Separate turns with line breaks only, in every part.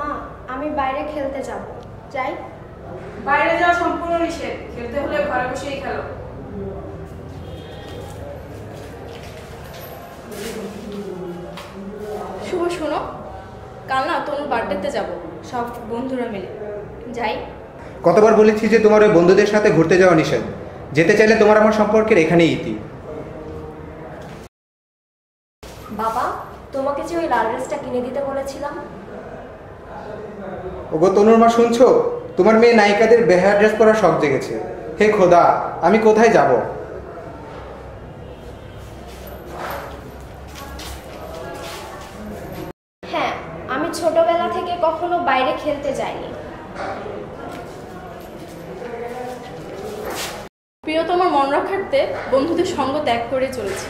মা আমি বাইরে খেলতে যাব, যাই?
বাইরে যাওয়া সম্পূর্ণ নিষেধ, খেলতে হলে ঘরে বসেই খেলো।
শুভ শোনো, কাল না তোমার বার্থডেতে যাব সব বন্ধুরা মিলে, যাই?
কতবার বলেছি যে তোমার ওই বন্ধুদের সাথে ঘুরতে যাওয়া নিষেধ, যেতে চাইলে তোমার আমার সম্পর্কের এখানেই ইতি।
বাবা তোমাকে যে ওই লাল ড্রেসটা কিনে দিতে বলেছিলাম।
ওগো তনুর মা, শুনছো? তোমার মেয়ে নায়িকাদের বেহায়া ড্রেস পরার শখ জেগেছে। হে খোদা, আমি কোথায় যাব?
হ্যাঁ, আমি ছোটবেলা থেকে কখনো বাইরে খেলতে যাইনি।
প্রিয়তমার মন রাখার্থে বন্ধুদের সঙ্গ ত্যাগ করে চলেছে।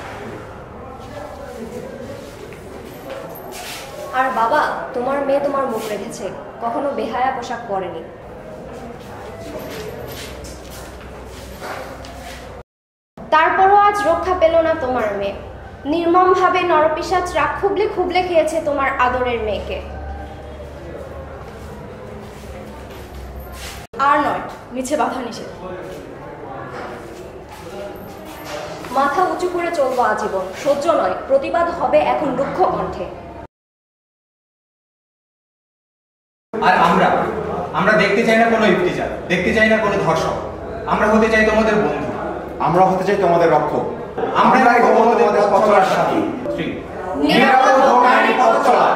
আর বাবা, তোমার মেয়ে তোমার মুখ রেখেছে, কখনো বেহায়া পোশাক পরেনি। তারপরও আজ রক্ষা পেল না তোমার মেয়ে। নির্মমভাবে নরপিশাচ রাগ খুবলে খুবলে খেয়েছে তোমার আদরের মেয়েকে।
আর নয়, মিছে বাধা নিষেধ।
মাথা উঁচু করে চলবো আজীবন, সহ্য নয়, প্রতিবাদ হবে এখন রুক্ষ কণ্ঠে।
আর আমরা দেখতে চাই না কোনো ইফতিজার, দেখতে চাই না কোনো ধর্ষক। আমরা হতে চাই তোমাদের বন্ধু,
আমরা হতে চাই তোমাদের রক্ষক।
আমরাই হব তোমাদের পথ চলার সাথী। নিরাপদ হোক নারী পথ চলা।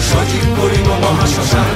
সজীব করিব মহাশ্মশান।